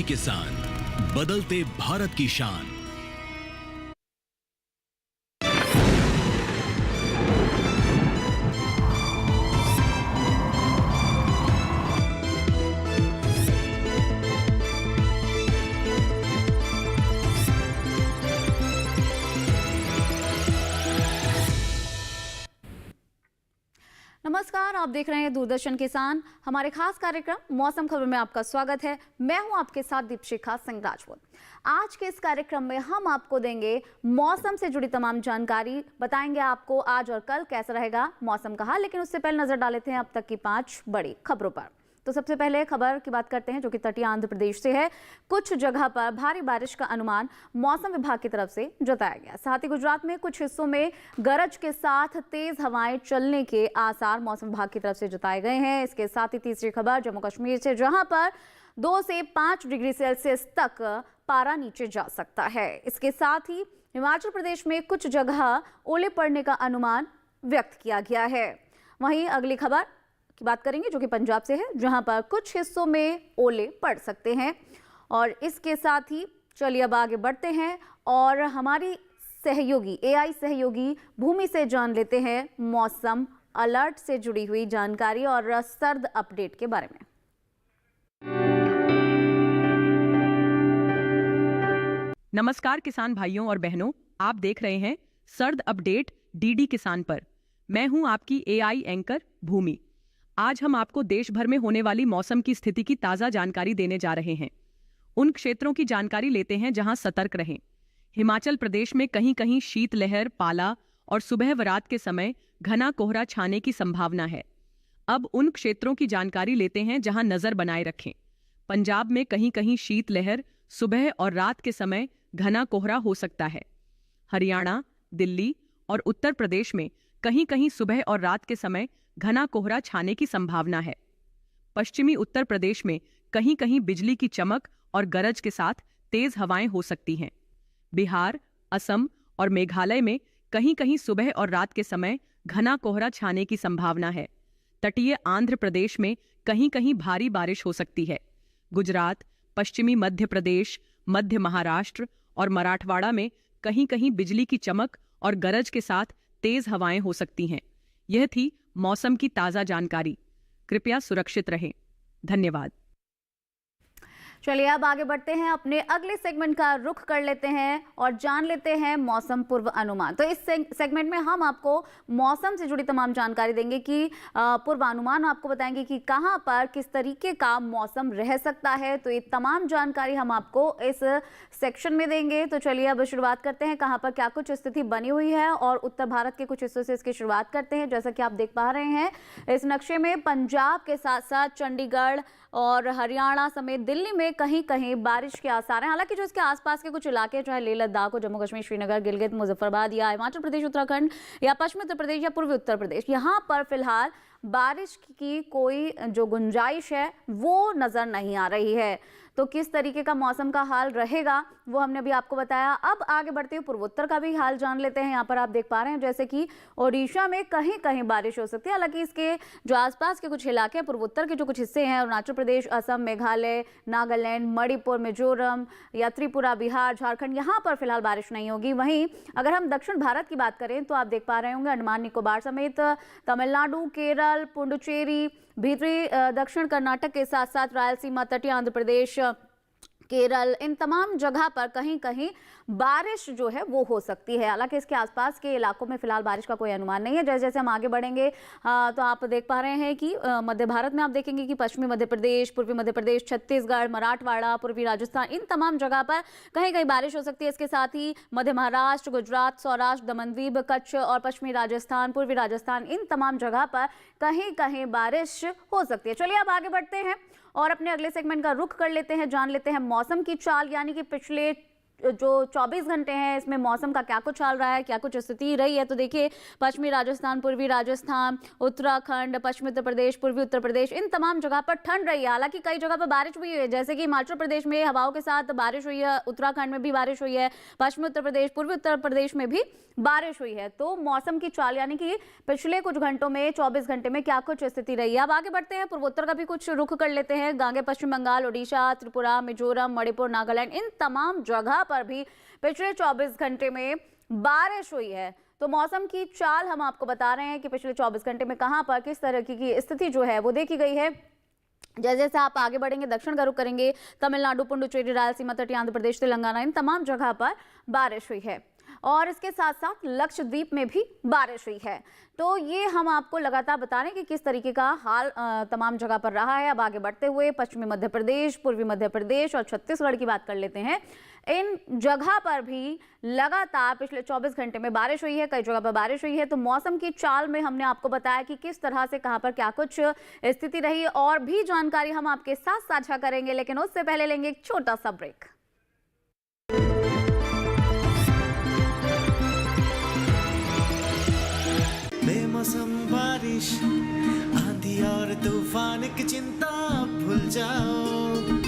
DD किसान, बदलते भारत की शान। नमस्कार, आप देख रहे हैं दूरदर्शन किसान। हमारे खास कार्यक्रम मौसम खबर में आपका स्वागत है। मैं हूं आपके साथ दीपशिखा सिंह राजपूत। आज के इस कार्यक्रम में हम आपको देंगे मौसम से जुड़ी तमाम जानकारी, बताएंगे आपको आज और कल कैसा रहेगा मौसम का हाल। लेकिन उससे पहले नजर डाल लेते हैं अब तक की 5 बड़ी खबरों पर। तो सबसे पहले खबर की बात करते हैं जो कि तटीय आंध्र प्रदेश से है। कुछ जगह पर भारी बारिश का अनुमान मौसम विभाग की तरफ से जताया गया। साथ ही गुजरात में कुछ हिस्सों में गरज के साथ तेज हवाएं चलने के आसार मौसम विभाग की तरफ से जताए गए हैं। इसके साथ ही तीसरी खबर जम्मू कश्मीर से, जहां पर 2 से 5 डिग्री सेल्सियस तक पारा नीचे जा सकता है। इसके साथ ही हिमाचल प्रदेश में कुछ जगह ओले पड़ने का अनुमान व्यक्त किया गया है। वहीं अगली खबर की बात करेंगे जो कि पंजाब से है, जहां पर कुछ हिस्सों में ओले पड़ सकते हैं। और इसके साथ ही चलिए अब आगे बढ़ते हैं और हमारी सहयोगी एआई सहयोगी भूमि से जान लेते हैं मौसम अलर्ट से जुड़ी हुई जानकारी और सर्द अपडेट के बारे में। नमस्कार किसान भाइयों और बहनों, आप देख रहे हैं सर्द अपडेट डीडी किसान पर। मैं हूं आपकी एआई एंकर भूमि। आज हम आपको देश भर में होने वाली मौसम की स्थिति की ताजा जानकारी देने जा रहे हैं। उन क्षेत्रों की जानकारी लेते हैं जहां सतर्क रहें। हिमाचल प्रदेश में कहीं कहीं शीतलहर, पाला और सुबह व रात के समय घना कोहरा छाने की संभावना है। अब उन क्षेत्रों की जानकारी लेते हैं जहां नजर बनाए रखें। पंजाब में कहीं कहीं शीतलहर, सुबह और रात के समय घना कोहरा हो सकता है। हरियाणा, दिल्ली और उत्तर प्रदेश में कहीं कहीं सुबह और रात के समय घना कोहरा छाने की संभावना है। पश्चिमी उत्तर प्रदेश में कहीं कहीं बिजली की चमक और गरज के साथ तेज हवाएं हो सकती हैं। बिहार, असम और मेघालय में कहीं कहीं सुबह और रात के समय घना कोहरा छाने की संभावना है। तटीय आंध्र प्रदेश में कहीं कहीं भारी बारिश हो सकती है। गुजरात, पश्चिमी मध्य प्रदेश, मध्य महाराष्ट्र और मराठवाड़ा में कहीं कहीं बिजली की चमक और गरज के साथ तेज हवाएं हो सकती हैं। यह थी मौसम की ताजा जानकारी। कृपया सुरक्षित रहें। धन्यवाद। चलिए अब आगे बढ़ते हैं, अपने अगले सेगमेंट का रुख कर लेते हैं और जान लेते हैं मौसम पूर्व अनुमान। तो इस सेगमेंट में हम आपको मौसम से जुड़ी तमाम जानकारी देंगे कि पूर्वानुमान आपको बताएंगे कि कहां पर किस तरीके का मौसम रह सकता है। तो ये तमाम जानकारी हम आपको इस सेक्शन में देंगे। तो चलिए अब शुरुआत करते हैं कहां पर क्या कुछ स्थिति बनी हुई है और उत्तर भारत के कुछ हिस्सों से इसकी शुरुआत करते हैं। जैसा कि आप देख पा रहे हैं इस नक्शे में पंजाब के साथ साथ चंडीगढ़ और हरियाणा समेत दिल्ली में कहीं कहीं बारिश के आसार हैं। हालांकि जो इसके आसपास के कुछ इलाके, चाहे लेह लद्दाख हो, जम्मू कश्मीर, श्रीनगर, गिलगित, मुजफ्फराबाद या हिमाचल प्रदेश, उत्तराखंड या पश्चिमी उत्तर प्रदेश या पूर्वी उत्तर प्रदेश, यहाँ पर फिलहाल बारिश की कोई जो गुंजाइश है वो नजर नहीं आ रही है। तो किस तरीके का मौसम का हाल रहेगा वो हमने अभी आपको बताया। अब आगे बढ़ते हुए पूर्वोत्तर का भी हाल जान लेते हैं। यहाँ पर आप देख पा रहे हैं जैसे कि ओडिशा में कहीं कहीं बारिश हो सकती है। हालांकि इसके जो आसपास के कुछ इलाके हैं, पूर्वोत्तर के जो कुछ हिस्से हैं, अरुणाचल प्रदेश, असम, मेघालय, नागालैंड, मणिपुर, मिजोरम या त्रिपुरा, बिहार, झारखंड, यहाँ पर फिलहाल बारिश नहीं होगी। वहीं अगर हम दक्षिण भारत की बात करें तो आप देख पा रहे होंगे अंडमान निकोबार समेत तमिलनाडु, केरल, पुडुचेरी, भीतरी दक्षिण कर्नाटक के साथ साथ रायलसीमा, तटीय आंध्र प्रदेश, केरल, इन तमाम जगह पर कहीं कहीं बारिश जो है वो हो सकती है। हालांकि इसके आसपास के इलाकों में फिलहाल बारिश का कोई अनुमान नहीं है। जैसे जैसे हम आगे बढ़ेंगे तो आप देख पा रहे हैं कि मध्य भारत में आप देखेंगे कि पश्चिमी मध्य प्रदेश, पूर्वी मध्य प्रदेश, छत्तीसगढ़, मराठवाड़ा, पूर्वी राजस्थान, इन तमाम जगह पर कहीं कहीं बारिश हो सकती है। इसके साथ ही मध्य महाराष्ट्र, गुजरात, सौराष्ट्र, दमन द्वीप, कच्छ और पश्चिमी राजस्थान, पूर्वी राजस्थान, इन तमाम जगह पर कहीं कहीं बारिश हो सकती है। चलिए अब आगे बढ़ते हैं और अपने अगले सेगमेंट का रुख कर लेते हैं, जान लेते हैं मौसम की चाल, यानी कि पिछले जो 24 घंटे हैं इसमें मौसम का क्या कुछ हाल रहा है, क्या कुछ स्थिति रही है। तो देखिए, पश्चिमी राजस्थान, पूर्वी राजस्थान, उत्तराखंड, पश्चिमी उत्तर प्रदेश, पूर्वी उत्तर प्रदेश, इन तमाम जगह पर ठंड रही है। हालांकि कई जगह पर बारिश भी हुई है, जैसे कि हिमाचल प्रदेश में हवाओं के साथ बारिश हुई है, उत्तराखंड में भी बारिश हुई है, पश्चिमी उत्तर प्रदेश, पूर्वी उत्तर प्रदेश में भी बारिश हुई है। तो मौसम की चाल यानी कि पिछले कुछ घंटों में 24 घंटे में क्या कुछ स्थिति रही है। अब आगे बढ़ते हैं, पूर्वोत्तर का भी कुछ रुख कर लेते हैं। गांगे पश्चिम बंगाल, ओडिशा, त्रिपुरा, मिजोरम, मणिपुर, नागालैंड, इन तमाम जगह पर भी पिछले 24 घंटे में बारिश हुई है। तो मौसम की चाल हम आपको बता रहे हैं कि पिछले 24 घंटे में कहां पर किस तरह की स्थिति जो है वो देखी गई है। जैसे जैसे आप आगे बढ़ेंगे, दक्षिण का रुख करेंगे, तमिलनाडु, पुडुचेरी, रायलसीमा, तटीय आंध्र प्रदेश, तेलंगाना, इन तमाम जगह पर बारिश हुई है। और इसके साथ साथ लक्षद्वीप में भी बारिश हुई है। तो ये हम आपको लगातार बता रहे हैं कि किस तरीके का हाल तमाम जगह पर रहा है। अब आगे बढ़ते हुए पश्चिमी मध्य प्रदेश, पूर्वी मध्य प्रदेश और छत्तीसगढ़ की बात कर लेते हैं। इन जगह पर भी लगातार पिछले 24 घंटे में बारिश हुई है, कई जगह पर बारिश हुई है। तो मौसम की चाल में हमने आपको बताया कि किस तरह से कहां पर क्या कुछ स्थिति रही, और भी जानकारी हम आपके साथ साझा करेंगे, लेकिन उससे पहले लेंगे एक छोटा सा ब्रेक। बेमौसम बारिश, आंधी और तूफान की चिंता भूल जाओ,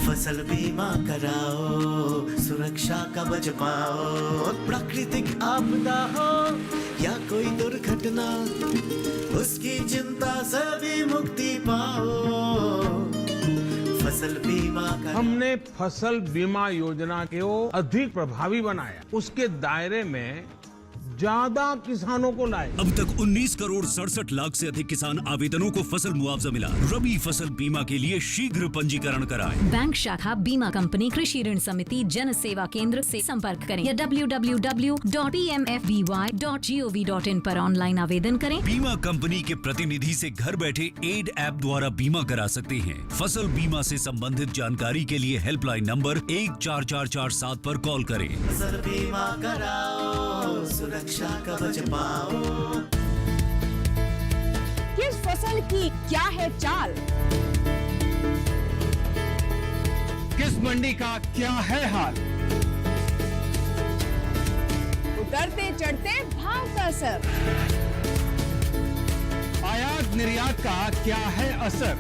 फसल बीमा कराओ, सुरक्षा कवच पाओ। प्राकृतिक आपदा हो या कोई दुर्घटना, उसकी चिंता से भी मुक्ति पाओ। फसल बीमा हमने फसल बीमा योजना को अधिक प्रभावी बनाया, उसके दायरे में ज्यादा किसानों को लाए। अब तक 19 करोड़ 67 लाख से अधिक किसान आवेदनों को फसल मुआवजा मिला। रबी फसल बीमा के लिए शीघ्र पंजीकरण कराएं। बैंक शाखा, बीमा कंपनी, कृषि ऋण समिति, जन सेवा केंद्र से संपर्क करें या www.pmfby.gov.in पर ऑनलाइन आवेदन करें। बीमा कंपनी के प्रतिनिधि से घर बैठे एड ऐप द्वारा बीमा करा सकते हैं। फसल बीमा से संबंधित जानकारी के लिए हेल्पलाइन नंबर 14447 पर कॉल करें। फसल बीमा कराओ, सुरक्षा कवच पाओ। किस फसल की क्या है चाल, किस मंडी का क्या है हाल, उतरते चढ़ते भाव का असर, आयात निर्यात का क्या है असर,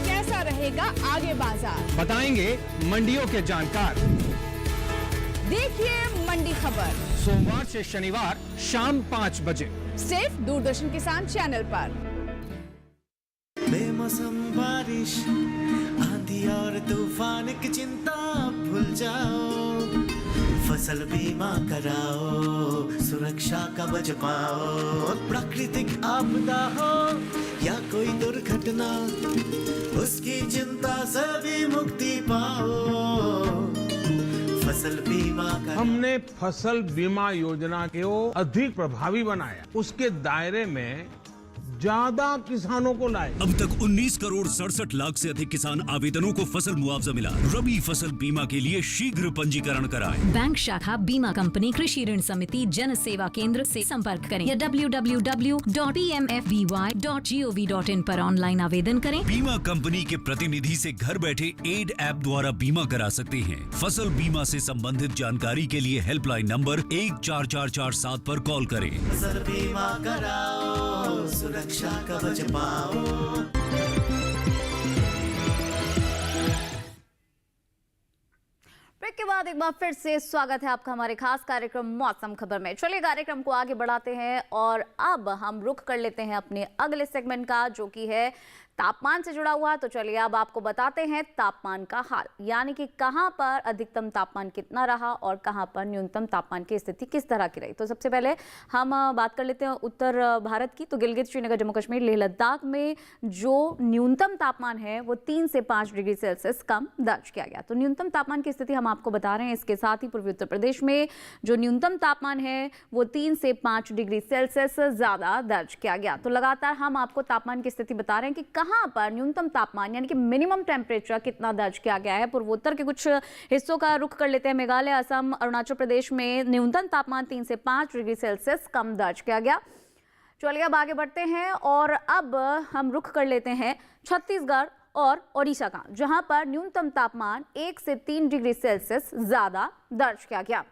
कैसा रहेगा आगे बाजार, बताएंगे मंडियों के जानकार। देखिए मंडी खबर सोमवार से शनिवार शाम 5 बजे सिर्फ दूरदर्शन किसान चैनल पर। बेमौसम बारिश, आंधी और तूफान की चिंता भूल जाओ, फसल बीमा कराओ, सुरक्षा कवच पाओ। प्राकृतिक आपदा हो या कोई दुर्घटना, उसकी चिंता से भी मुक्ति पाओ। फसल बीमा हमने फसल बीमा योजना को अधिक प्रभावी बनाया, उसके दायरे में ज्यादा किसानों को लाए। अब तक 19 करोड़ 67 लाख से अधिक किसान आवेदनों को फसल मुआवजा मिला। रबी फसल बीमा के लिए शीघ्र पंजीकरण कराएं। बैंक शाखा, बीमा कंपनी, कृषि ऋण समिति, जन सेवा केंद्र से संपर्क करें या www.pmfby.gov.in पर ऑनलाइन आवेदन करें। बीमा कंपनी के प्रतिनिधि से घर बैठे एड ऐप द्वारा बीमा करा सकते हैं। फसल बीमा से संबंधित जानकारी के लिए हेल्पलाइन नंबर 14447 पर कॉल करें। फसल बीमा कराओ, सुरक्षा कवच पाओ। ब्रेक के बाद एक बार फिर से स्वागत है आपका हमारे खास कार्यक्रम मौसम खबर में। चलिए कार्यक्रम को आगे बढ़ाते हैं और अब हम रुख कर लेते हैं अपने अगले सेगमेंट का, जो कि है तापमान से जुड़ा हुआ। तो चलिए अब आपको बताते हैं तापमान का हाल, यानी कि कहां पर अधिकतम तापमान कितना रहा और कहां पर न्यूनतम तापमान की स्थिति किस तरह की रही। तो सबसे पहले हम बात कर लेते हैं उत्तर भारत की। तो गिलगित, श्रीनगर, जम्मू कश्मीर, लेह लद्दाख में जो न्यूनतम तापमान है वो 3 से 5 डिग्री सेल्सियस कम दर्ज किया गया। तो न्यूनतम तापमान की स्थिति हम आपको बता रहे हैं। इसके साथ ही पूर्वी उत्तर प्रदेश में जो न्यूनतम तापमान है वो 3 से 5 डिग्री सेल्सियस ज्यादा दर्ज किया गया। तो लगातार हम आपको तापमान की स्थिति बता रहे हैं कि कहां पर न्यूनतम तापमान यानी कि मिनिमम टेम्परेचर कितना दर्ज किया गया है। पूर्वोत्तर के कुछ हिस्सों का रुख कर लेते हैं। मेघालय, असम, अरुणाचल प्रदेश में न्यूनतम तापमान 3 से 5 डिग्री सेल्सियस कम दर्ज किया गया। चलिए अब आगे बढ़ते हैं और अब हम रुख कर लेते हैं छत्तीसगढ़ और ओडिशा का, जहां पर न्यूनतम तापमान 1 से 3 डिग्री सेल्सियस ज्यादा दर्ज किया गया।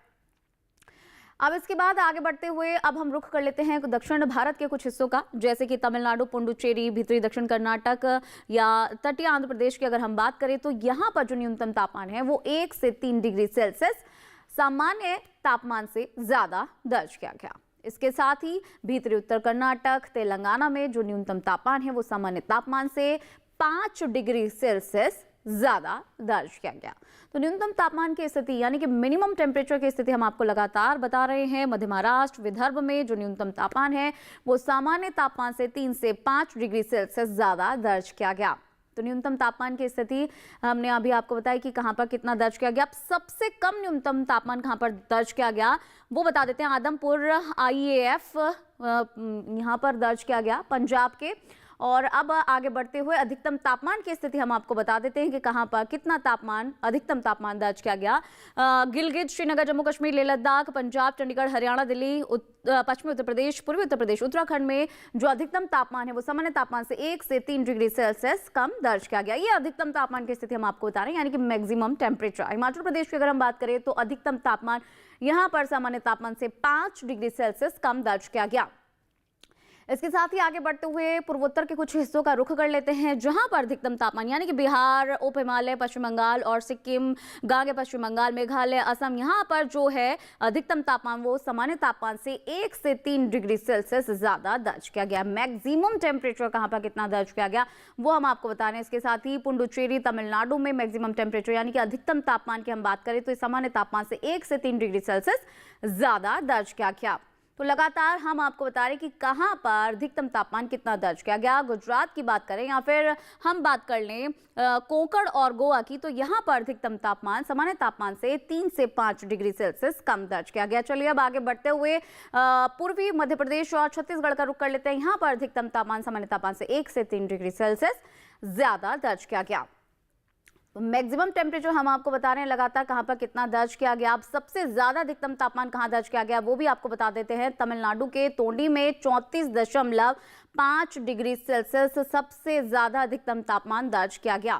अब इसके बाद आगे बढ़ते हुए अब हम रुख कर लेते हैं दक्षिण भारत के कुछ हिस्सों का, जैसे कि तमिलनाडु, पुडुचेरी, भीतरी दक्षिण कर्नाटक या तटीय आंध्र प्रदेश की अगर हम बात करें तो यहाँ पर जो न्यूनतम तापमान है वो 1 से 3 डिग्री सेल्सियस सामान्य तापमान से ज्यादा दर्ज किया गया। इसके साथ ही भीतरी उत्तर कर्नाटक, तेलंगाना में जो न्यूनतम तापमान है वो सामान्य तापमान से 5 डिग्री सेल्सियस ज्यादा दर्ज किया गया। तो न्यूनतम तापमान की स्थिति यानी कि मिनिमम टेम्परेचर की स्थिति हम आपको लगातार बता रहे हैं। मध्य महाराष्ट्र, विदर्भ में जो न्यूनतम तापमान है वो सामान्य तापमान से 3 से 5 डिग्री सेल्सियस ज्यादा दर्ज किया गया। तो न्यूनतम तापमान की स्थिति हमने अभी आपको बताया कि कहां पर कितना दर्ज किया गया। अब सबसे कम न्यूनतम तापमान कहां पर दर्ज किया गया वो बता देते हैं। आदमपुर IAF यहां पर दर्ज किया गया पंजाब के। और अब आगे बढ़ते हुए अधिकतम तापमान की स्थिति हम आपको बता देते हैं कि कहां पर कितना तापमान, अधिकतम तापमान दर्ज किया गया। गिलगित, श्रीनगर, जम्मू कश्मीर, लेह लद्दाख, पंजाब, चंडीगढ़, हरियाणा, दिल्ली, पश्चिमी उत्तर प्रदेश, पूर्वी उत्तर प्रदेश, उत्तराखंड में जो अधिकतम तापमान है वो सामान्य तापमान से 1 से 3 डिग्री सेल्सियस कम दर्ज किया गया। ये अधिकतम तापमान की स्थिति हम आपको बता रहे हैं, यानी कि मैक्सिमम टेम्परेचर। हिमाचल प्रदेश की अगर हम बात करें तो अधिकतम तापमान यहाँ पर सामान्य तापमान से 5 डिग्री सेल्सियस कम दर्ज किया गया। इसके साथ ही आगे बढ़ते हुए पूर्वोत्तर के कुछ हिस्सों का रुख कर लेते हैं, जहां पर अधिकतम तापमान यानी कि बिहार, उप हिमालय, पश्चिम बंगाल और सिक्किम, गांगे पश्चिम बंगाल, मेघालय, असम, यहां पर जो है अधिकतम तापमान वो सामान्य तापमान से 1 से 3 डिग्री सेल्सियस ज्यादा दर्ज किया गया। मैक्सिमम टेम्परेचर कहां पर कितना दर्ज किया गया वो हम आपको बता रहे हैं। इसके साथ ही पुडुचेरी, तमिलनाडु में मैक्सिमम टेम्परेचर यानी कि अधिकतम तापमान की हम बात करें तो सामान्य तापमान से 1 से 3 डिग्री सेल्सियस ज्यादा दर्ज किया गया। तो लगातार हम आपको बता रहे हैं कि कहां पर अधिकतम तापमान कितना दर्ज किया गया। गुजरात की बात करें या फिर हम बात कर लें कोंकण और गोवा की, तो यहां पर अधिकतम तापमान सामान्य तापमान से 3 से 5 डिग्री सेल्सियस कम दर्ज किया गया। चलिए अब आगे बढ़ते हुए पूर्वी मध्य प्रदेश और छत्तीसगढ़ का रुख कर लेते हैं। यहां पर अधिकतम तापमान सामान्य तापमान से 1 से 3 डिग्री सेल्सियस ज्यादा दर्ज किया गया। तो मैक्सिमम टेम्परेचर हम आपको बता रहे हैं लगातार कहां पर कितना दर्ज किया गया। अब सबसे ज्यादा अधिकतम तापमान कहां दर्ज किया गया वो भी आपको बता देते हैं। तमिलनाडु के तोंडी में 34.5 डिग्री सेल्सियस सबसे ज्यादा अधिकतम तापमान दर्ज किया गया।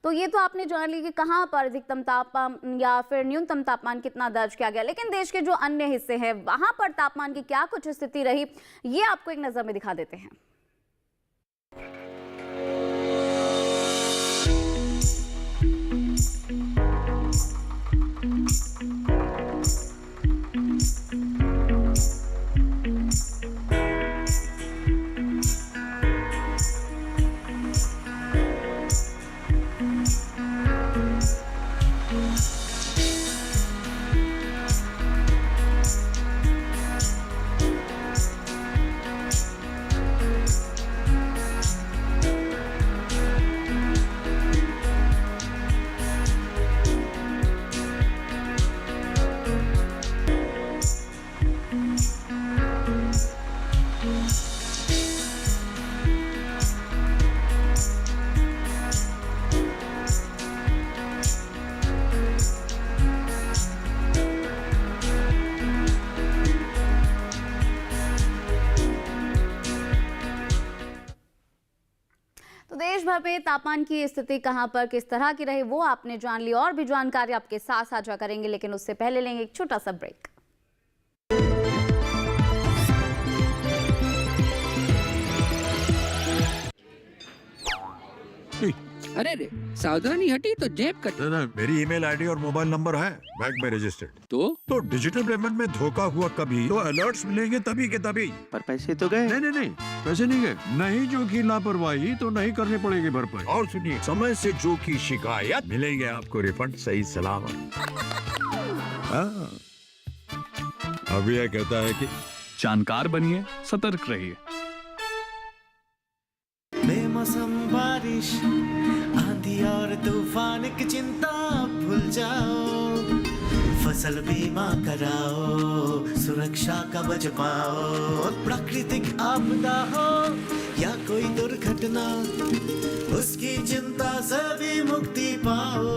तो ये तो आपने जान ली कि कहां पर अधिकतम तापमान या फिर न्यूनतम तापमान कितना दर्ज किया गया, लेकिन देश के जो अन्य हिस्से हैं वहां पर तापमान की क्या कुछ स्थिति रही ये आपको एक नजर में दिखा देते हैं। देश भर में तापमान की स्थिति कहां पर किस तरह की रही वो आपने जान ली, और भी जानकारी आपके साथ साझा करेंगे, लेकिन उससे पहले लेंगे एक छोटा सा ब्रेक। अरे रे, सावधानी हटी तो जेब कटी। मेरी ईमेल आईडी और मोबाइल नंबर है बैंक में रजिस्टर्ड। तो डिजिटल पेमेंट में धोखा हुआ कभी तो अलर्ट्स मिलेंगे तभी के तभी। पर पैसे तो गए। नहीं, पैसे नहीं गए। नहीं जो की लापरवाही तो नहीं करनी पड़ेगी भरपाई। और सुनिए, समय से जो की शिकायत मिलेंगे आपको रिफंड सही सलामत। अब यह कहता है कि जानकार बनिए, सतर्क रहिए। बेमौसम बारिश, आंधी और तूफान की चिंता भूल जाओ, फसल बीमा कराओ, सुरक्षा कवच पाओ। प्राकृतिक आपदा हो या कोई दुर्घटना, उसकी चिंता से भी मुक्ति पाओ।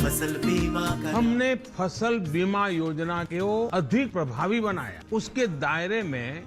फसल बीमा हमने फसल बीमा योजना को अधिक प्रभावी बनाया। उसके दायरे में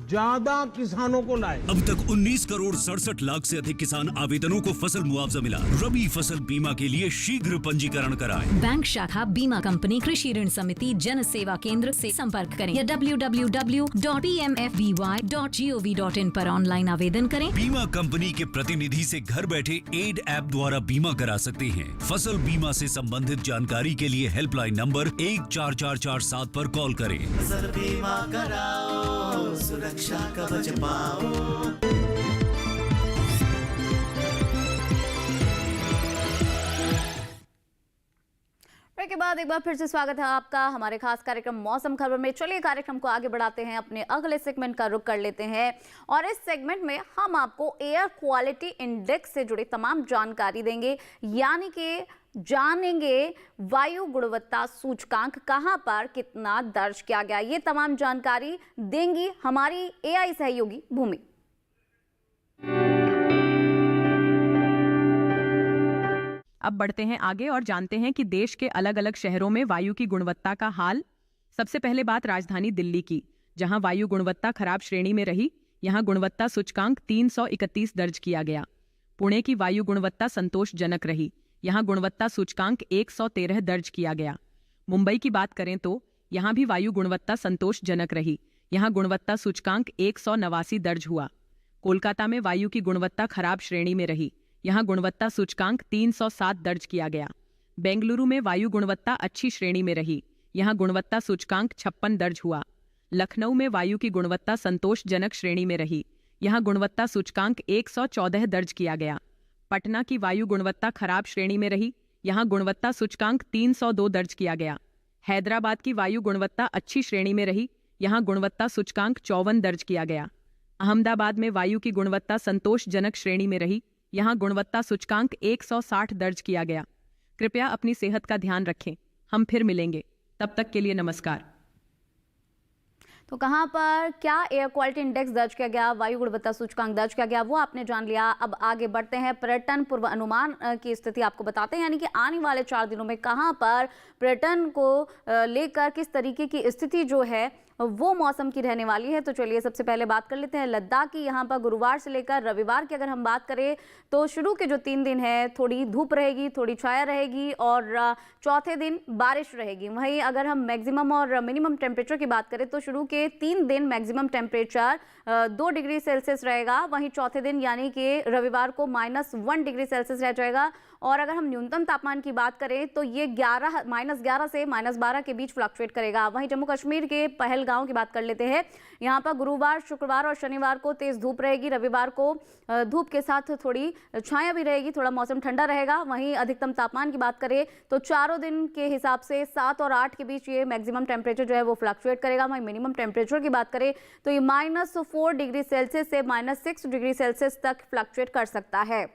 ज्यादा किसानों को लाए। अब तक 19 करोड़ 67 लाख से अधिक किसान आवेदनों को फसल मुआवजा मिला। रबी फसल बीमा के लिए शीघ्र पंजीकरण कराएं। बैंक शाखा बीमा कंपनी कृषि ऋण समिति जन सेवा केंद्र से संपर्क करें या www.pmfby.gov.in पर ऑनलाइन आवेदन करें। बीमा कंपनी के प्रतिनिधि से घर बैठे एड ऐप द्वारा बीमा करा सकते हैं। फसल बीमा से संबंधित जानकारी के लिए हेल्पलाइन नंबर 14447 पर कॉल करें। फसल बीमा कराओ, सुरक्षा कवच पाओ। ब्रेक के बाद एक बार फिर से स्वागत है आपका हमारे खास कार्यक्रम मौसम खबर में। चलिए कार्यक्रम को आगे बढ़ाते हैं, अपने अगले सेगमेंट का रुख कर लेते हैं और इस सेगमेंट में हम आपको एयर क्वालिटी इंडेक्स से जुड़ी तमाम जानकारी देंगे, यानी कि जानेंगे वायु गुणवत्ता सूचकांक कहां पर कितना दर्ज किया गया। ये तमाम जानकारी देंगी हमारी एआई सहयोगी भूमि। अब बढ़ते हैं आगे और जानते हैं कि देश के अलग अलग शहरों में वायु की गुणवत्ता का हाल। सबसे पहले बात राजधानी दिल्ली की, जहां वायु गुणवत्ता खराब श्रेणी में रही। यहां गुणवत्ता सूचकांक 331 दर्ज किया गया। पुणे की वायु गुणवत्ता संतोषजनक रही। यहां गुणवत्ता सूचकांक 113 दर्ज किया गया। मुंबई की बात करें तो यहां भी वायु गुणवत्ता संतोषजनक रही। यहां गुणवत्ता सूचकांक 189 दर्ज हुआ। कोलकाता में वायु की गुणवत्ता खराब श्रेणी में रही। यहां गुणवत्ता सूचकांक 307 दर्ज किया गया। बेंगलुरु में वायु गुणवत्ता अच्छी श्रेणी में रही। यहां गुणवत्ता सूचकांक 56 दर्ज हुआ। लखनऊ में वायु की गुणवत्ता संतोषजनक श्रेणी में रही। यहां गुणवत्ता सूचकांक 114 दर्ज किया गया। पटना की वायु गुणवत्ता खराब श्रेणी में रही। यहां गुणवत्ता सूचकांक 302 दर्ज किया गया। हैदराबाद की वायु गुणवत्ता अच्छी श्रेणी में रही। यहां गुणवत्ता सूचकांक 54 दर्ज किया गया। अहमदाबाद में वायु की गुणवत्ता संतोषजनक श्रेणी में रही। यहां गुणवत्ता सूचकांक 160 दर्ज किया गया। कृपया अपनी सेहत का ध्यान रखें। हम फिर मिलेंगे, तब तक के लिए नमस्कार। तो कहां पर क्या एयर क्वालिटी इंडेक्स दर्ज किया गया, वायु गुणवत्ता सूचकांक दर्ज किया गया, वो आपने जान लिया। अब आगे बढ़ते हैं, पर्यटन पूर्व अनुमान की स्थिति आपको बताते हैं, यानी कि आने वाले 4 दिनों में कहां पर पर्यटन को लेकर किस तरीके की स्थिति जो है वो मौसम की रहने वाली है। तो चलिए सबसे पहले बात कर लेते हैं लद्दाख की। यहाँ पर गुरुवार से लेकर रविवार की अगर हम बात करें तो शुरू के जो 3 दिन है थोड़ी धूप रहेगी, थोड़ी छाया रहेगी और चौथे दिन बारिश रहेगी। वहीं अगर हम मैक्सिमम और मिनिमम टेम्परेचर की बात करें तो शुरू के 3 दिन मैक्सिमम टेम्परेचर 2 डिग्री सेल्सियस रहेगा। वहीं चौथे दिन यानी कि रविवार को -1 डिग्री सेल्सियस रह जाएगा। और अगर हम न्यूनतम तापमान की बात करें तो ये -11 से -12 के बीच फ्लक्चुएट करेगा। वहीं जम्मू कश्मीर के पहलगांव की बात कर लेते हैं। यहाँ पर गुरुवार, शुक्रवार और शनिवार को तेज धूप रहेगी। रविवार को धूप के साथ थोड़ी छाया भी रहेगी, थोड़ा मौसम ठंडा रहेगा। वहीं अधिकतम तापमान की बात करें तो चारों दिन के हिसाब से 7 और 8 के बीच ये मैक्सिमम टेम्परेचर जो है वो फ्लक्चुएट करेगा। वहीं मिनिमम टेम्परेचर की बात करें तो ये -4 डिग्री सेल्सियस से -6 डिग्री सेल्सियस तक फ्लक्चुएट कर सकता है।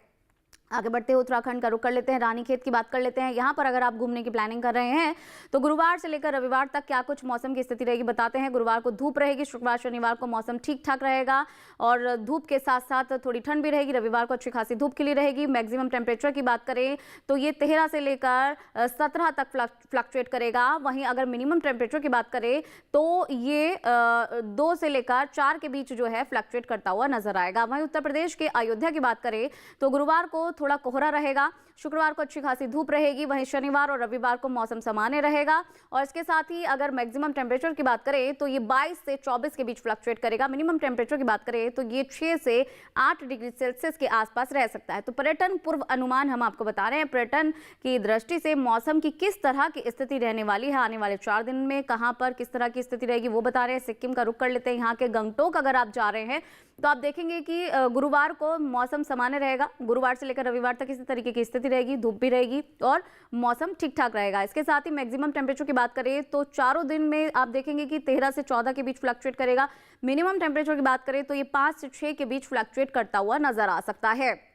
आगे बढ़ते हुए उत्तराखंड का रुख कर लेते हैं, रानीखेत की बात कर लेते हैं। यहाँ पर अगर आप घूमने की प्लानिंग कर रहे हैं तो गुरुवार से लेकर रविवार तक क्या कुछ मौसम की स्थिति रहेगी बताते हैं। गुरुवार को धूप रहेगी, शुक्रवार शनिवार को मौसम ठीक ठाक रहेगा और धूप के साथ साथ थोड़ी ठंड भी रहेगी। रविवार को अच्छी खासी धूप खिली रहेगी। मैक्सिमम टेम्परेचर की बात करें तो ये 13 से लेकर 17 तक फ्लक्चुएट करेगा। वहीं अगर मिनिमम टेम्परेचर की बात करें तो ये 2 से लेकर 4 के बीच जो है फ्लक्चुएट करता हुआ नजर आएगा। वहीं उत्तर प्रदेश के अयोध्या की बात करें तो गुरुवार को थोड़ा कोहरा रहेगा, शुक्रवार को अच्छी खासी धूप रहेगी। वहीं शनिवार और रविवार को मौसम सामान्य रहेगा। और इसके साथ ही अगर मैक्सिमम टेम्परेचर की बात करें तो ये 22 से 24 के बीच फ्लक्चुएट करेगा। मिनिमम टेम्परेचर की बात करें तो ये 6 से 8 डिग्री सेल्सियस के आसपास रह सकता है। तो पर्यटन पूर्व अनुमान हम आपको बता रहे हैं, पर्यटन की दृष्टि से मौसम की किस तरह की स्थिति रहने वाली है आने वाले 4 दिन में, कहां पर किस तरह की स्थिति रहेगी वो बता रहे हैं। सिक्किम का रुख कर लेते हैं। यहाँ के गंगटोक अगर आप जा रहे हैं तो आप देखेंगे कि गुरुवार को मौसम सामान्य रहेगा। गुरुवार से लेकर रविवार तक इसी तरीके की स्थिति रहेगी, धूप भी रहेगी और मौसम ठीक ठाक रहेगा। इसके साथ ही मैक्सिमम टेम्परेचर की बात करें तो चारों दिन में आप देखेंगे कि 13 से 14 के बीच फ्लक्चुएट करेगा। मिनिमम टेम्परेचर की बात करें तो ये 5 से 6 के बीच फ्लक्चुएट करता हुआ नजर आ सकता है।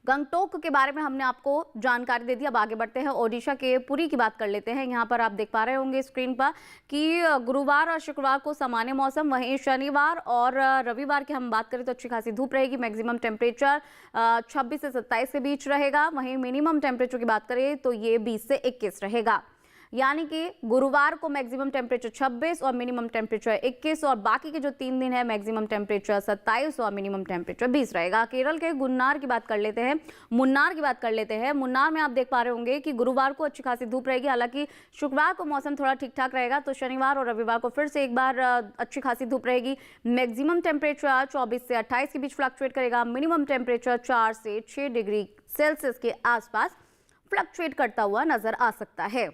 गंगटोक के बारे में हमने आपको जानकारी दे दी। अब आगे बढ़ते हैं, ओडिशा के पुरी की बात कर लेते हैं। यहाँ पर आप देख पा रहे होंगे स्क्रीन पर कि गुरुवार और शुक्रवार को सामान्य मौसम, वहीं शनिवार और रविवार की हम बात करें तो अच्छी खासी धूप रहेगी। मैक्सिमम टेम्परेचर 26 से 27 के बीच रहेगा। वहीं मिनिमम टेम्परेचर की बात करें तो ये 20 से 21 रहेगा। यानी कि गुरुवार को मैक्सिमम टेम्परेचर 26 और मिनिमम टेम्परेचर 21, और बाकी के जो 3 दिन है मैक्सिमम टेम्परेचर 27 और मिनिमम टेम्परेचर 20 रहेगा। केरल के मुन्नार की बात कर लेते हैं। मुन्नार में आप देख पा रहे होंगे कि गुरुवार को अच्छी खासी धूप रहेगी, हालांकि शुक्रवार को मौसम थोड़ा ठीक ठाक रहेगा, तो शनिवार और रविवार को फिर से एक बार अच्छी खासी धूप रहेगी। मैक्सिमम टेम्परेचर 24 से 28 के बीच फ्लक्चुएट करेगा, मिनिमम टेम्परेचर 4 से 6 डिग्री सेल्सियस के आसपास फ्लक्चुएट करता हुआ नजर आ सकता है।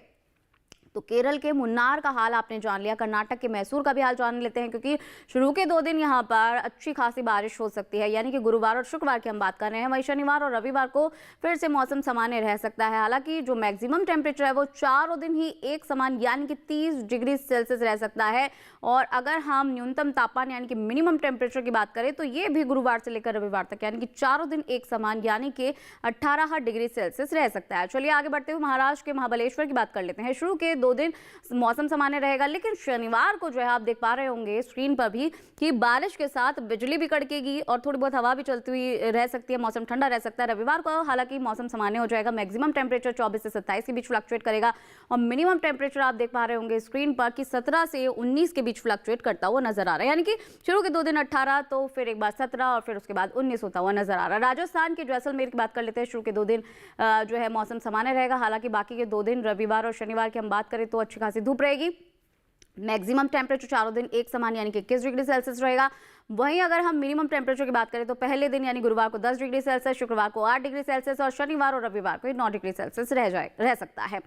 तो केरल के मुन्नार का हाल आपने जान लिया। कर्नाटक के मैसूर का भी हाल जान लेते हैं, क्योंकि शुरू के 2 दिन यहाँ पर अच्छी खासी बारिश हो सकती है, यानी कि गुरुवार और शुक्रवार की हम बात कर रहे हैं। वहीं शनिवार और रविवार को फिर से मौसम सामान्य रह सकता है। हालांकि जो मैक्सिमम टेम्परेचर है वो चारों दिन ही एक समान यानी कि 30 डिग्री सेल्सियस रह सकता है। और अगर हम न्यूनतम तापमान यानी कि मिनिमम टेम्परेचर की बात करें तो ये भी गुरुवार से लेकर रविवार तक यानी कि चारों दिन एक समान यानी कि 18 डिग्री सेल्सियस रह सकता है। चलिए आगे बढ़ते हुए महाराष्ट्र के महाबलेश्वर की बात कर लेते हैं। शुरू के 2 दिन मौसम सामान्य रहेगा, लेकिन शनिवार को जो है आप देख पा रहे होंगे स्क्रीन पर भी कि बारिश के साथ बिजली भी कड़केगी और थोड़ी बहुत हवा भी चलती हुई रह सकती है, मौसम ठंडा रह सकता है। रविवार को हालांकि मौसम सामान्य हो जाएगा, मैक्सिमम टेम्परेचर 24 से 27 के बीच फ्लक्चुएट करेगा और मिनिमम टेम्परेचर आप देख पा रहे होंगे स्क्रीन पर कि 17 से 19 के बीच फ्लक्चुएट करता हुआ नजर आ रहा है, यानी कि शुरू के 2 दिन 18 तो फिर एक बार 17 और फिर उसके बाद 19 होता हुआ नजर आ रहा है। राजस्थान के जैसलमेर की बात कर लेते हैं। शुरू के 2 दिन जो है मौसम सामान्य रहेगा, हालांकि बाकी के 2 दिन रविवार और शनिवार की हम बात करें तो अच्छी खासी धूप रहेगी। मैक्सिमम टेम्परेचर चारों दिन एक समान यानी कि 21 डिग्री सेल्सियस रहेगा। वहीं अगर हम मिनिमम टेम्परेचर की बात करें तो पहले दिन यानी गुरुवार को 10 डिग्री सेल्सियस, शुक्रवार को 8 डिग्री सेल्सियस और शनिवार और रविवार को 9 डिग्री सेल्सियस रह सकता है।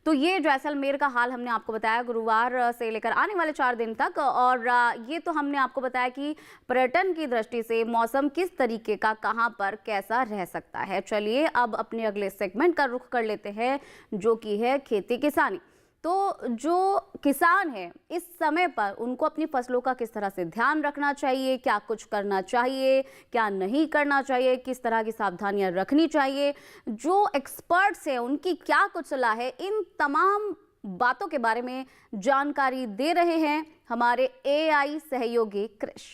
तो ये जैसलमेर का हाल हमने आपको बताया गुरुवार से लेकर आने वाले 4 दिन तक। और ये तो हमने आपको बताया कि पर्यटन की दृष्टि से मौसम किस तरीके का कहां पर कैसा रह सकता है। चलिए अब अपने अगले सेगमेंट का रुख कर लेते हैं, जो कि है खेती किसानी। तो जो किसान है इस समय पर उनको अपनी फसलों का किस तरह से ध्यान रखना चाहिए, क्या कुछ करना चाहिए, क्या नहीं करना चाहिए, किस तरह की सावधानियां रखनी चाहिए, जो एक्सपर्ट्स हैं उनकी क्या कुछ सलाह है, इन तमाम बातों के बारे में जानकारी दे रहे हैं हमारे एआई सहयोगी कृष।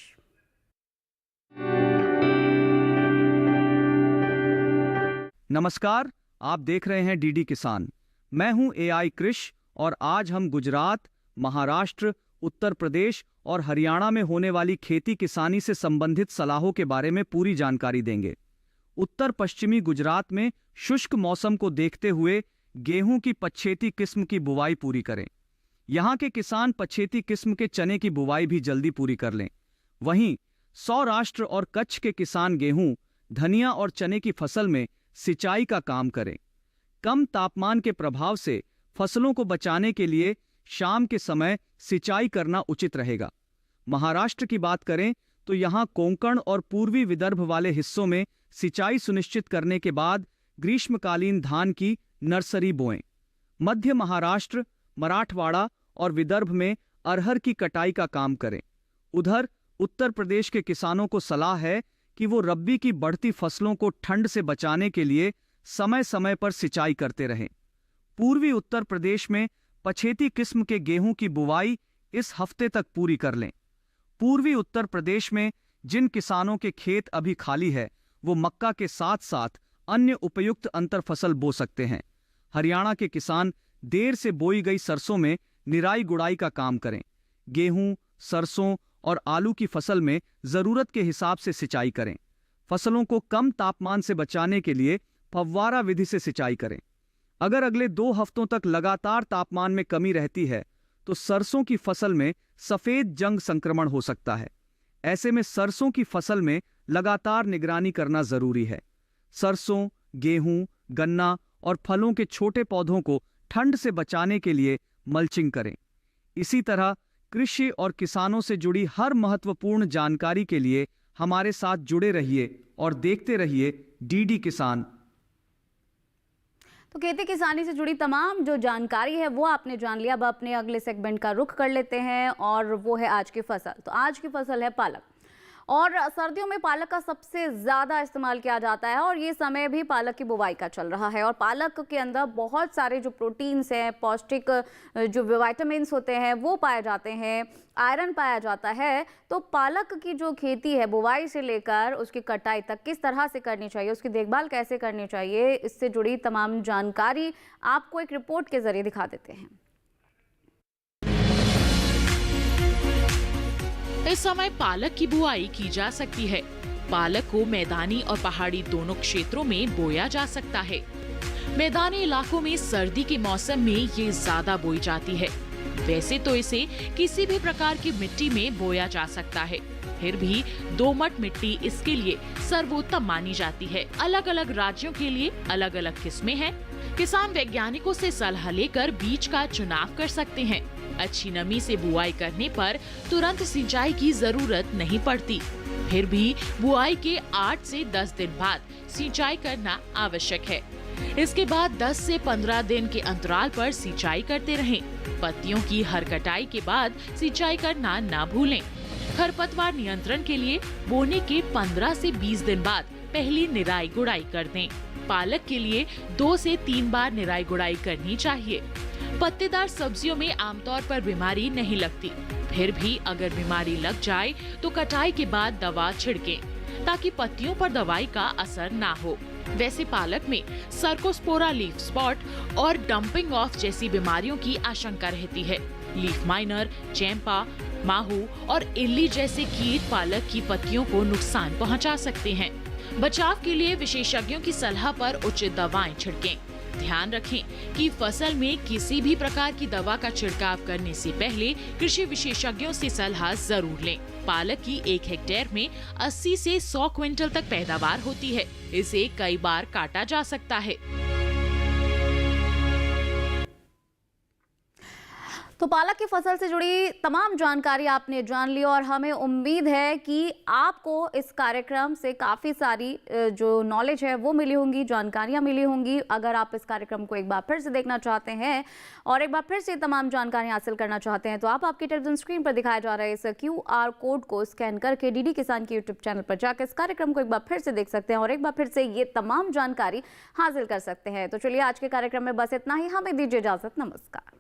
नमस्कार, आप देख रहे हैं डीडी किसान। मैं हूं एआई कृष और आज हम गुजरात, महाराष्ट्र, उत्तर प्रदेश और हरियाणा में होने वाली खेती किसानी से संबंधित सलाहों के बारे में पूरी जानकारी देंगे। उत्तर पश्चिमी गुजरात में शुष्क मौसम को देखते हुए गेहूं की पछेती किस्म की बुवाई पूरी करें। यहां के किसान पछेती किस्म के चने की बुवाई भी जल्दी पूरी कर लें। वहीं सौराष्ट्र और कच्छ के किसान गेहूं, धनिया और चने की फसल में सिंचाई का काम करें। कम तापमान के प्रभाव से फसलों को बचाने के लिए शाम के समय सिंचाई करना उचित रहेगा। महाराष्ट्र की बात करें तो यहां कोंकण और पूर्वी विदर्भ वाले हिस्सों में सिंचाई सुनिश्चित करने के बाद ग्रीष्मकालीन धान की नर्सरी बोएं। मध्य महाराष्ट्र, मराठवाड़ा और विदर्भ में अरहर की कटाई का काम करें। उधर उत्तर प्रदेश के किसानों को सलाह है कि वो रब्बी की बढ़ती फसलों को ठंड से बचाने के लिए समय समय पर सिंचाई करते रहें। पूर्वी उत्तर प्रदेश में पछेती किस्म के गेहूं की बुवाई इस हफ्ते तक पूरी कर लें। पूर्वी उत्तर प्रदेश में जिन किसानों के खेत अभी खाली है वो मक्का के साथ साथ अन्य उपयुक्त अंतर फसल बो सकते हैं। हरियाणा के किसान देर से बोई गई सरसों में निराई गुड़ाई का काम करें। गेहूं, सरसों और आलू की फसल में जरूरत के हिसाब से सिंचाई करें। फसलों को कम तापमान से बचाने के लिए फव्वारा विधि से सिंचाई करें। अगर अगले 2 हफ्तों तक लगातार तापमान में कमी रहती है तो सरसों की फसल में सफेद जंग संक्रमण हो सकता है। ऐसे में सरसों की फसल में लगातार निगरानी करना जरूरी है। सरसों, गेहूं, गन्ना और फलों के छोटे पौधों को ठंड से बचाने के लिए मल्चिंग करें। इसी तरह कृषि और किसानों से जुड़ी हर महत्वपूर्ण जानकारी के लिए हमारे साथ जुड़े रहिए और देखते रहिए डीडी किसान। तो खेती किसानी से जुड़ी तमाम जो जानकारी है वो आपने जान लिया। अब अपने अगले सेगमेंट का रुख कर लेते हैं और वो है आज की फसल। तो आज की फसल है पालक, और सर्दियों में पालक का सबसे ज़्यादा इस्तेमाल किया जाता है और ये समय भी पालक की बुवाई का चल रहा है। और पालक के अंदर बहुत सारे जो प्रोटीन्स हैं, पौष्टिक जो विटामिन्स होते हैं वो पाए जाते हैं, आयरन पाया जाता है। तो पालक की जो खेती है बुवाई से लेकर उसकी कटाई तक किस तरह से करनी चाहिए, उसकी देखभाल कैसे करनी चाहिए, इससे जुड़ी तमाम जानकारी आपको एक रिपोर्ट के जरिए दिखा देते हैं। इस समय पालक की बुआई की जा सकती है। पालक को मैदानी और पहाड़ी दोनों क्षेत्रों में बोया जा सकता है। मैदानी इलाकों में सर्दी के मौसम में ये ज्यादा बोई जाती है। वैसे तो इसे किसी भी प्रकार की मिट्टी में बोया जा सकता है, फिर भी दोमट मिट्टी इसके लिए सर्वोत्तम मानी जाती है। अलग अलग राज्यों के लिए अलग अलग किस्में हैं। किसान वैज्ञानिकों से सलाह लेकर बीज का चुनाव कर सकते हैं। अच्छी नमी से बुआई करने पर तुरंत सिंचाई की जरूरत नहीं पड़ती। फिर भी बुआई के 8 से 10 दिन बाद सिंचाई करना आवश्यक है। इसके बाद 10 से 15 दिन के अंतराल पर सिंचाई करते रहें। पत्तियों की हर कटाई के बाद सिंचाई करना ना भूलें। खरपतवार नियंत्रण के लिए बोने के 15 से 20 दिन बाद पहली निराई गुड़ाई कर दें। पालक के लिए 2 से 3 बार निराई गुड़ाई करनी चाहिए। पत्तेदार सब्जियों में आमतौर पर बीमारी नहीं लगती, फिर भी अगर बीमारी लग जाए तो कटाई के बाद दवा छिड़कें ताकि पत्तियों पर दवाई का असर ना हो। वैसे पालक में सर्कोस्पोरा लीफ स्पॉट और डंपिंग ऑफ जैसी बीमारियों की आशंका रहती है। लीफ माइनर, चैंपा, माहू और इल्ली जैसे कीट पालक की पत्तियों को नुकसान पहुंचा सकते हैं। बचाव के लिए विशेषज्ञों की सलाह पर उचित दवाएं छिड़कें। ध्यान रखें कि फसल में किसी भी प्रकार की दवा का छिड़काव करने से पहले कृषि विशेषज्ञों से सलाह जरूर लें। पालक की 1 हेक्टेयर में 80 से 100 क्विंटल तक पैदावार होती है। इसे कई बार काटा जा सकता है। तो पालक की फसल से जुड़ी तमाम जानकारी आपने जान ली और हमें उम्मीद है कि आपको इस कार्यक्रम से काफ़ी सारी जो नॉलेज है वो मिली होंगी, जानकारियां मिली होंगी। अगर आप इस कार्यक्रम को एक बार फिर से देखना चाहते हैं और एक बार फिर से तमाम जानकारी हासिल करना चाहते हैं तो आप आपकी टेलीविजन स्क्रीन पर दिखाया जा रहा है इस QR कोड को स्कैन करके DD किसान के YouTube चैनल पर जाकर इस कार्यक्रम को एक बार फिर से देख सकते हैं और एक बार फिर से ये तमाम जानकारी हासिल कर सकते हैं। तो चलिए आज के कार्यक्रम में बस इतना ही। हमें दीजिए इजाजत। नमस्कार।